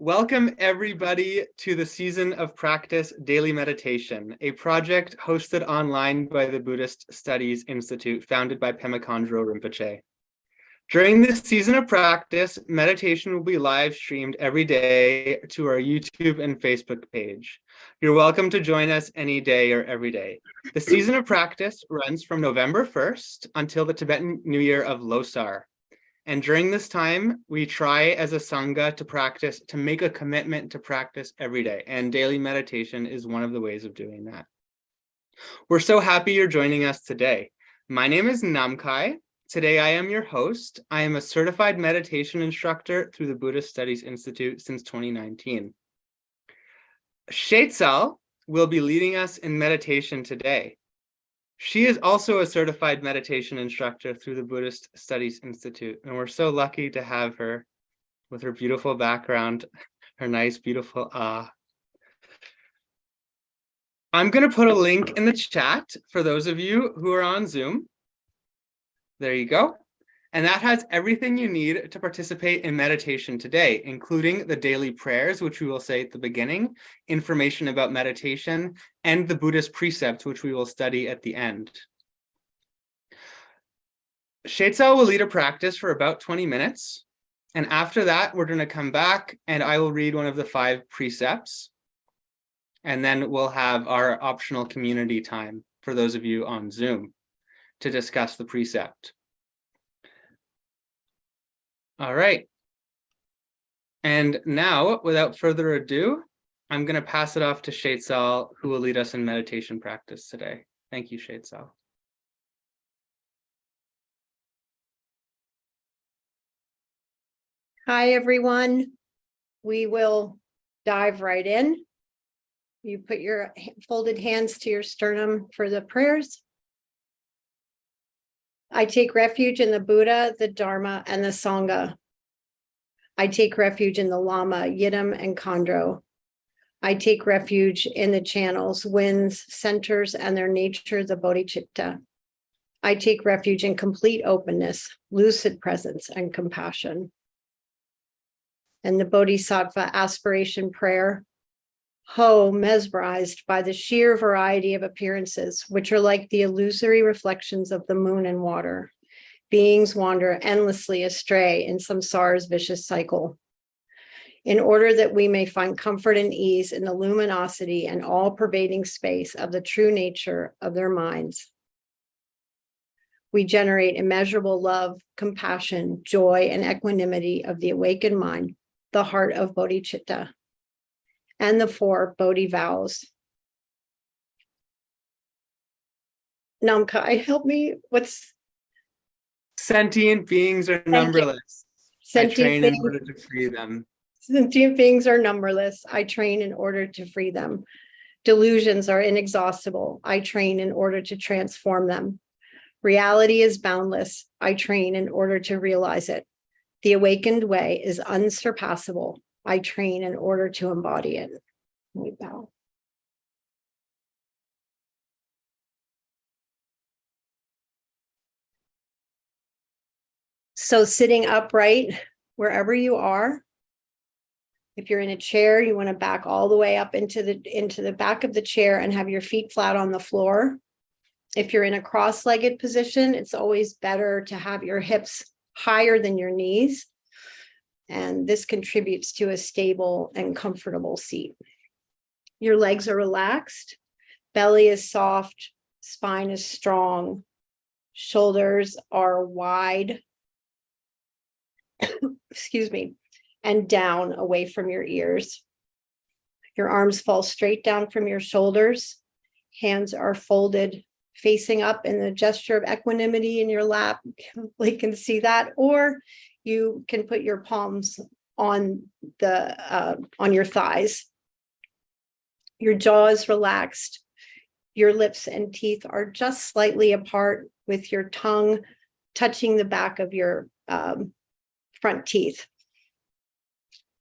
Welcome everybody to the Season of Practice Daily Meditation, a project hosted online by the Buddhist Studies Institute, founded by Pema Khandro Rinpoche. During this season of practice, meditation will be live streamed every day to our YouTube and Facebook page. You're welcome to join us any day or every day. The season of practice runs from November 1st until the Tibetan New Year of Losar. And during this time, we try as a Sangha to make a commitment to practice every day. And daily meditation is one of the ways of doing that. We're so happy you're joining us today. My name is Namkai. Today, I am your host. I am a certified meditation instructor through the Buddhist Studies Institute since 2019. Shetsal will be leading us in meditation today. She is also a certified meditation instructor through the Buddhist Studies Institute, and we're so lucky to have her with her beautiful background, her nice, beautiful I'm going to put a link in the chat for those of you who are on Zoom. There you go. And that has everything you need to participate in meditation today, including the daily prayers, which we will say at the beginning, information about meditation, and the Buddhist precepts, which we will study at the end. Shetsal will lead a practice for about 20 minutes. And after that, we're going to come back and I will read one of the 5 precepts. And then we'll have our optional community time for those of you on Zoom to discuss the precept. All right. And now, without further ado, I'm going to pass it off to Shetsal, who will lead us in meditation practice today. Thank you, Shetsal. Hi, everyone. We will dive right in. You put your folded hands to your sternum for the prayers. I take refuge in the Buddha, the Dharma, and the Sangha. I take refuge in the Lama, Yidam, and Khandro. I take refuge in the channels, winds, centers, and their nature, the bodhicitta. I take refuge in complete openness, lucid presence, and compassion. And the Bodhisattva aspiration prayer. Ho, mesmerized by the sheer variety of appearances, which are like the illusory reflections of the moon and water. Beings wander endlessly astray in samsara's vicious cycle. In order that we may find comfort and ease in the luminosity and all-pervading space of the true nature of their minds, we generate immeasurable love, compassion, joy, and equanimity of the awakened mind, the heart of bodhicitta, and the 4 Bodhi vows. Namkai, help me. What's sentient beings are numberless. I train in order to free them. Sentient beings are numberless. I train in order to free them. Delusions are inexhaustible. I train in order to transform them. Reality is boundless. I train in order to realize it. The awakened way is unsurpassable. I train in order to embody it. We bow. So sitting upright, wherever you are. If you're in a chair, you want to back all the way up into the back of the chair and have your feet flat on the floor. If you're in a cross-legged position, it's always better to have your hips higher than your knees. And this contributes to a stable and comfortable seat. Your legs are relaxed, belly is soft, spine is strong, shoulders are wide, excuse me, and down away from your ears. Your arms fall straight down from your shoulders. Hands are folded facing up in the gesture of equanimity in your lap. You can see that, or you can put your palms on your thighs. Your jaw is relaxed. Your lips and teeth are just slightly apart, with your tongue touching the back of your front teeth.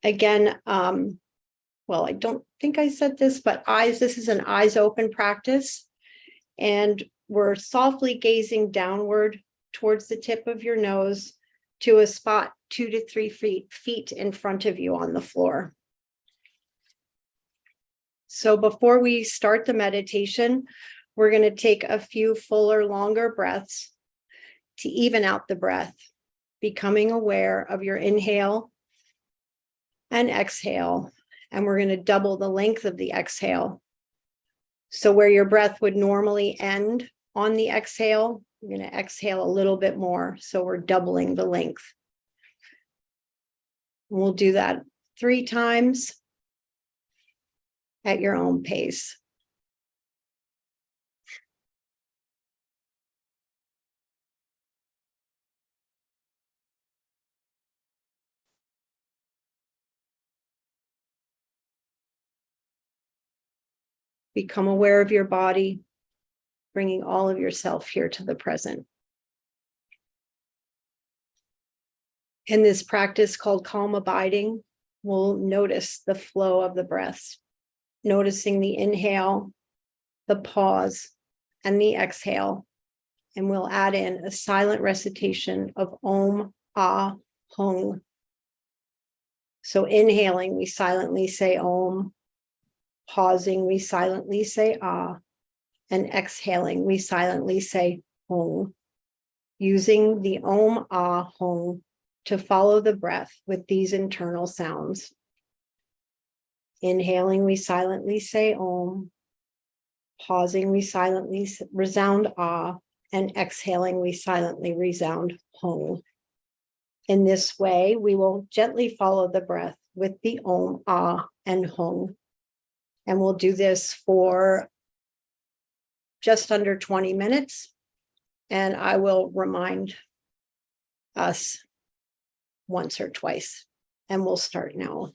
Again, well, I don't think I said this, but this is an eyes open practice. And we're softly gazing downward towards the tip of your nose to a spot 2 to 3 feet in front of you on the floor. So before we start the meditation, we're going to take a few fuller, longer breaths to even out the breath, becoming aware of your inhale and exhale. And we're going to double the length of the exhale. So where your breath would normally end on the exhale, you're going to exhale a little bit more. So we're doubling the length. And we'll do that 3 times at your own pace. Become aware of your body, bringing all of yourself here to the present. In this practice called calm abiding, we'll notice the flow of the breaths, noticing the inhale, the pause, and the exhale. And we'll add in a silent recitation of Om, Ah, Hung. So inhaling, we silently say Om. Pausing, we silently say Ah. And exhaling, we silently say Hung. Using the Om, Ah, Hung to follow the breath with these internal sounds. Inhaling, we silently say Om. Pausing, we silently resound Ah. And exhaling, we silently resound Hung. In this way, we will gently follow the breath with the Om, Ah, and Hung. And we'll do this for just under 20 minutes. And I will remind us once or twice. And we'll start now.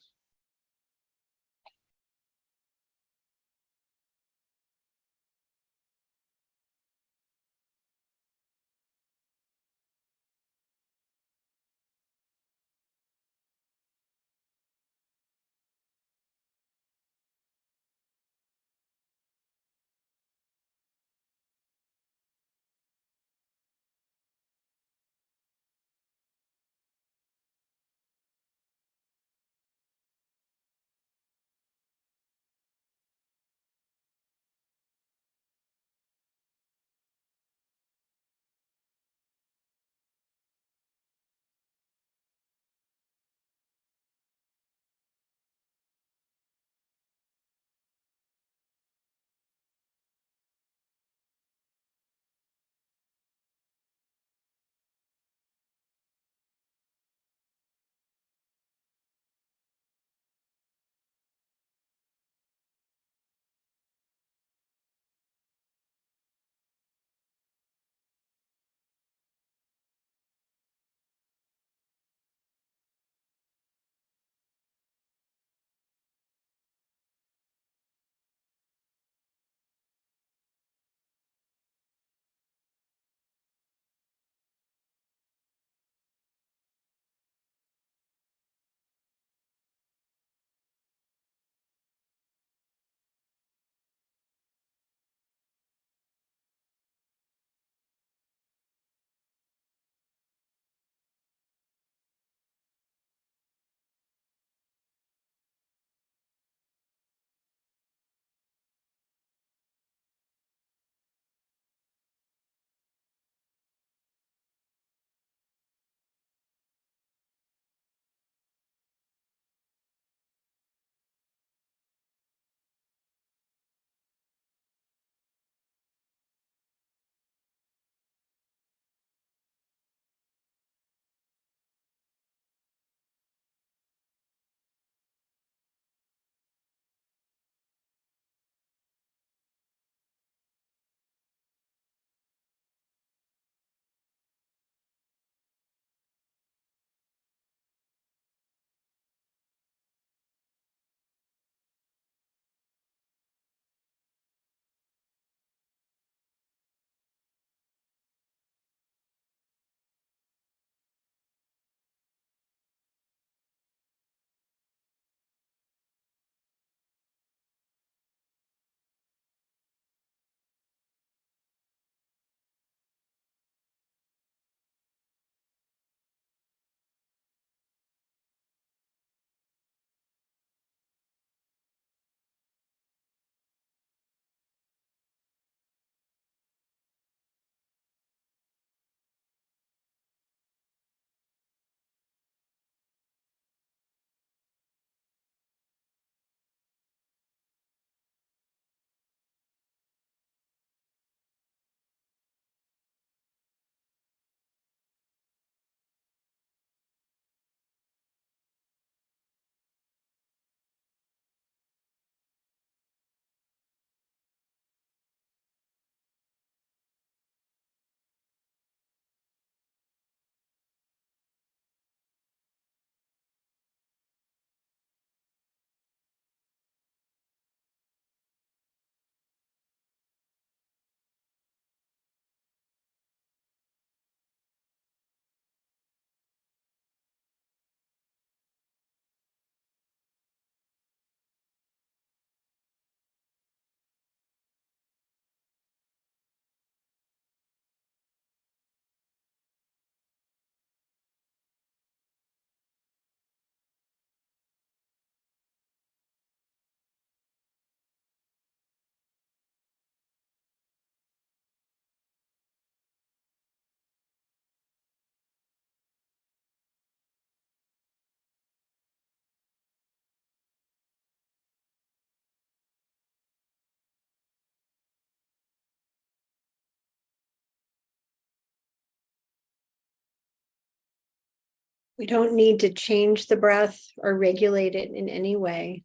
We don't need to change the breath or regulate it in any way.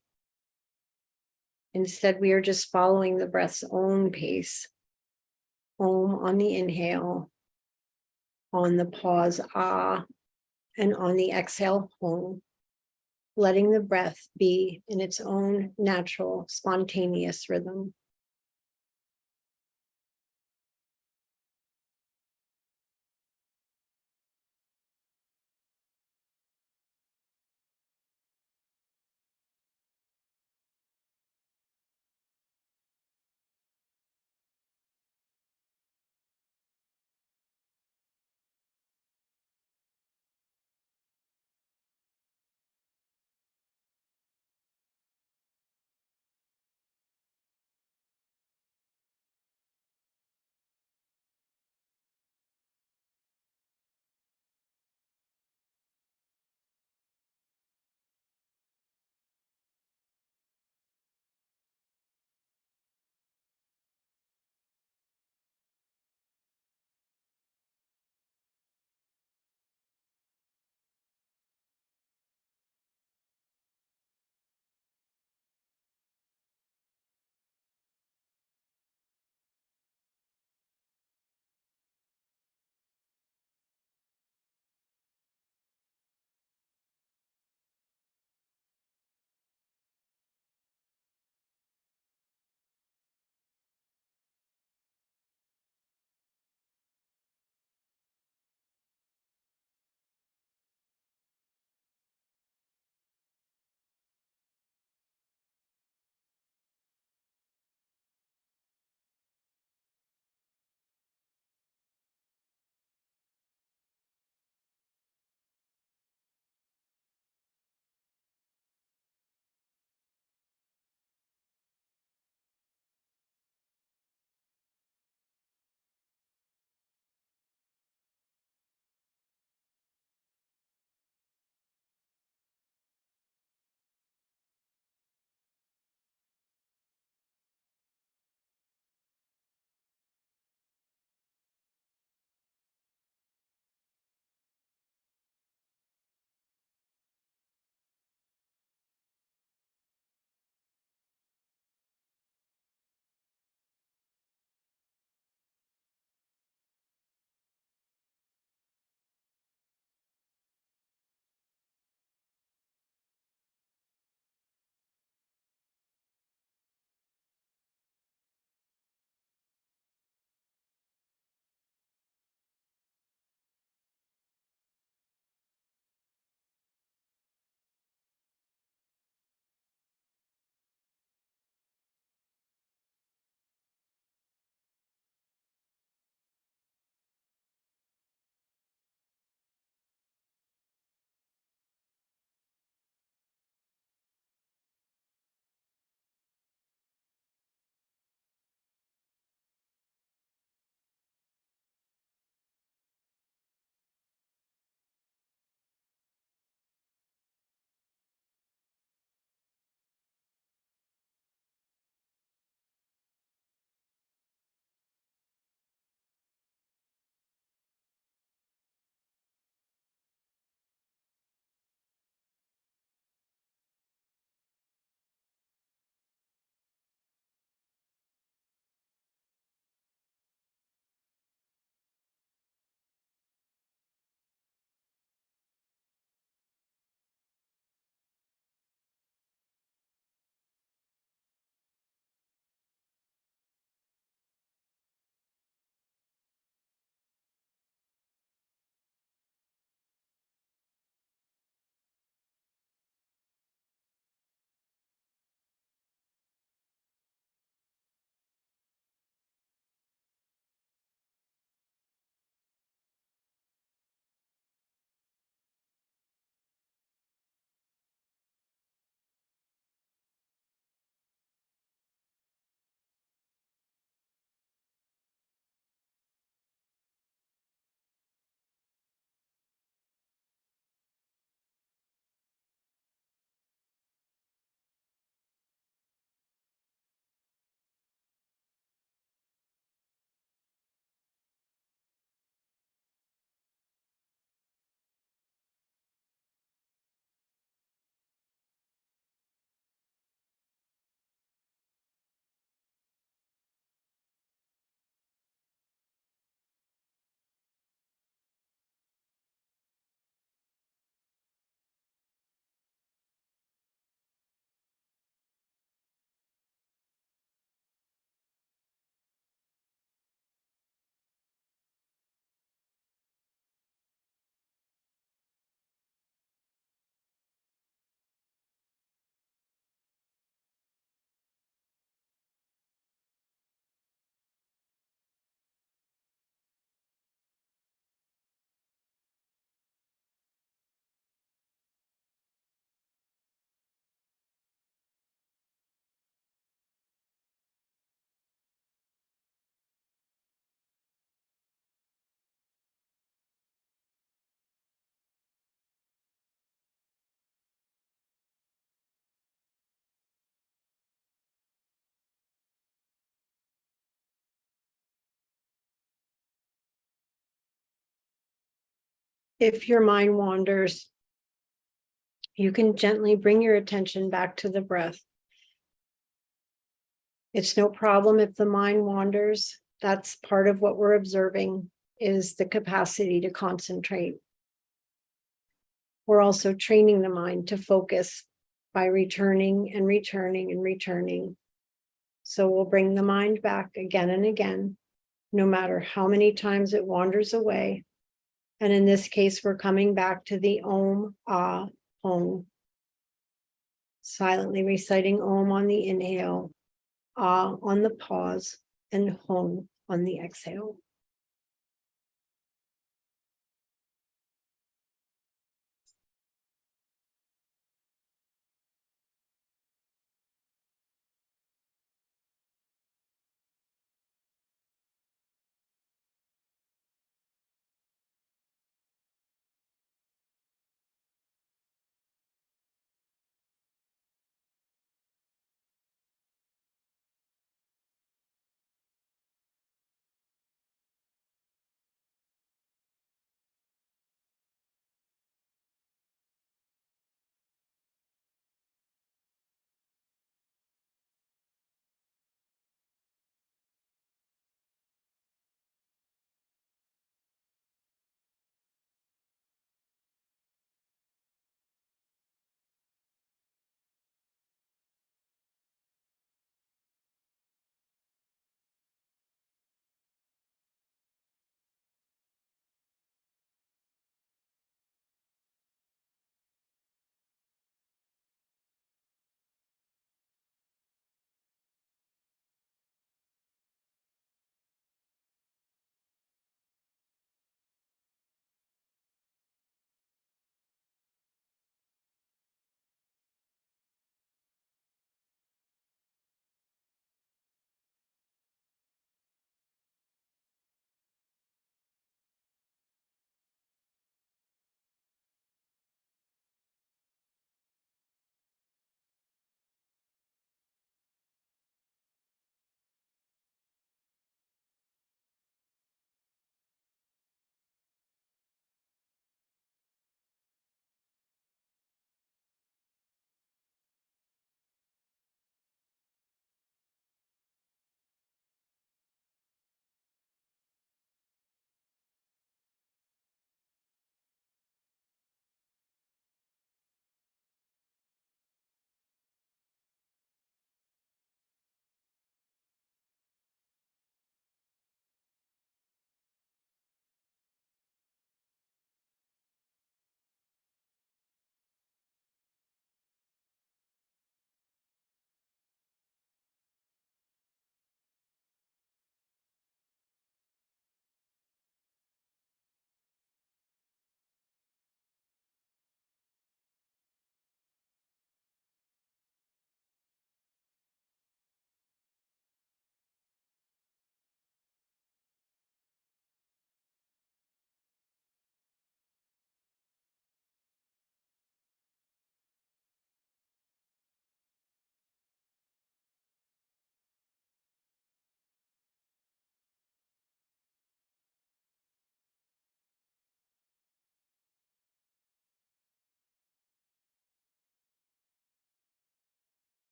Instead, we are just following the breath's own pace. Om on the inhale, on the pause, ah, and on the exhale, home, letting the breath be in its own natural, spontaneous rhythm. If your mind wanders, you can gently bring your attention back to the breath. It's no problem if the mind wanders. That's part of what we're observing, is the capacity to concentrate. We're also training the mind to focus by returning and returning and returning. So we'll bring the mind back again and again, no matter how many times it wanders away. And in this case, we're coming back to the Om, Ah, Hong. Silently reciting Om on the inhale, Ah on the pause, and Hong on the exhale.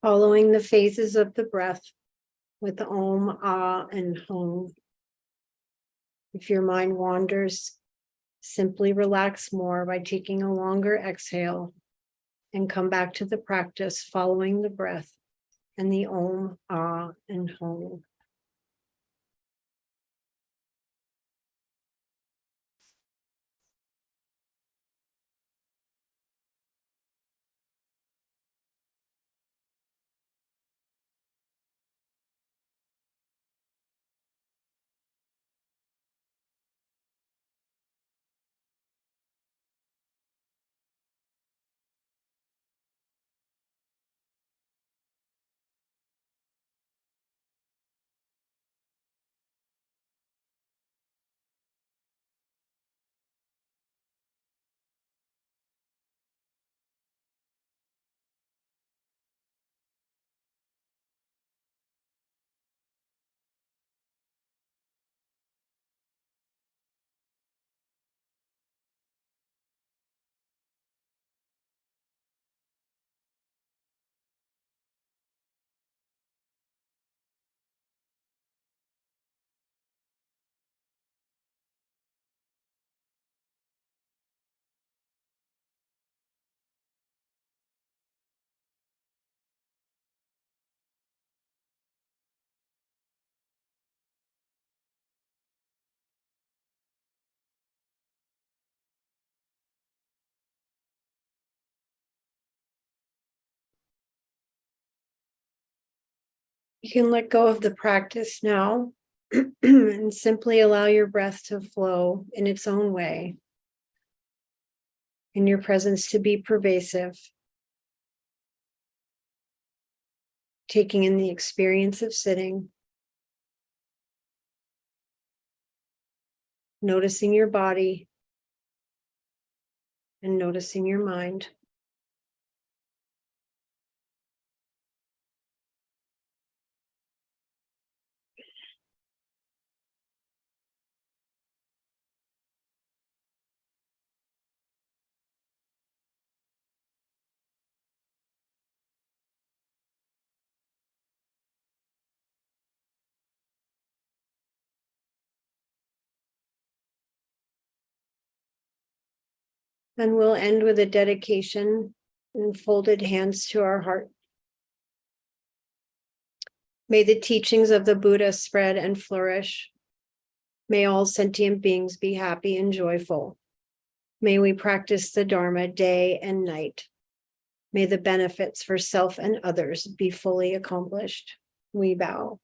Following the phases of the breath with the Om, Ah, and Hong. If your mind wanders, simply relax more by taking a longer exhale and come back to the practice following the breath and the Om, Ah, and Hum. You can let go of the practice now and simply allow your breath to flow in its own way, and your presence to be pervasive, taking in the experience of sitting, noticing your body, and noticing your mind. And we'll end with a dedication and folded hands to our heart. May the teachings of the Buddha spread and flourish. May all sentient beings be happy and joyful. May we practice the Dharma day and night. May the benefits for self and others be fully accomplished. We bow.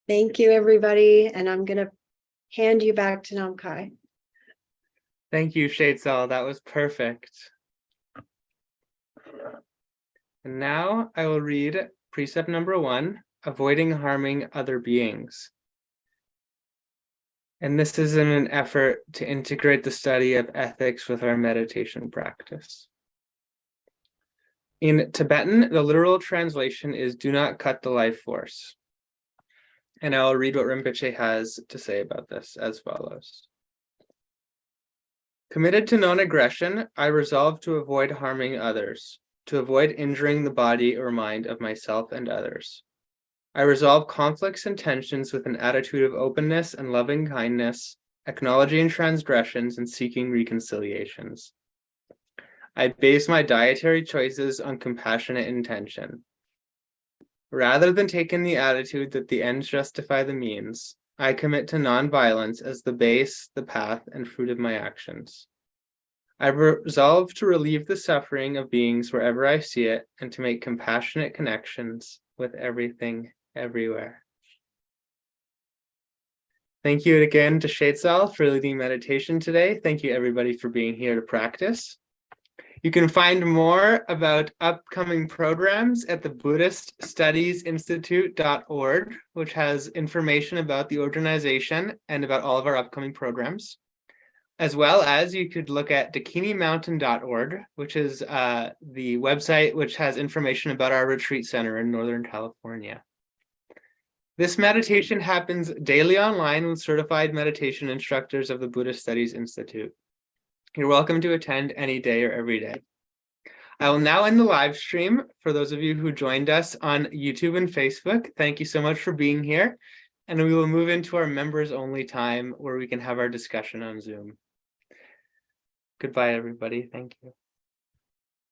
Thank you, everybody. And I'm going to hand you back to Namkai. Thank you, Shaitzal. That was perfect. And now I will read precept number 1, avoiding harming other beings. And this is in an effort to integrate the study of ethics with our meditation practice. In Tibetan, the literal translation is "do not cut the life force." And I will read what Rinpoche has to say about this as follows. Committed to non-aggression, I resolve to avoid harming others, to avoid injuring the body or mind of myself and others. I resolve conflicts and tensions with an attitude of openness and loving kindness, acknowledging transgressions and seeking reconciliations. I base my dietary choices on compassionate intention. Rather than taking the attitude that the ends justify the means, I commit to nonviolence as the base, the path, and fruit of my actions. I resolve to relieve the suffering of beings wherever I see it and to make compassionate connections with everything, everywhere. Thank you again to Shaitzal for leading meditation today. Thank you, everybody, for being here to practice. You can find more about upcoming programs at the Buddhist Studies Institute.org, which has information about the organization and about all of our upcoming programs. As well as you could look at dakinimountain.org, which is the website which has information about our retreat center in Northern California. This meditation happens daily online with certified meditation instructors of the Buddhist Studies Institute. You're welcome to attend any day or every day. I will now end the live stream. For those of you who joined us on YouTube and Facebook, thank you so much for being here. And we will move into our members only time where we can have our discussion on Zoom. Goodbye, everybody. Thank you.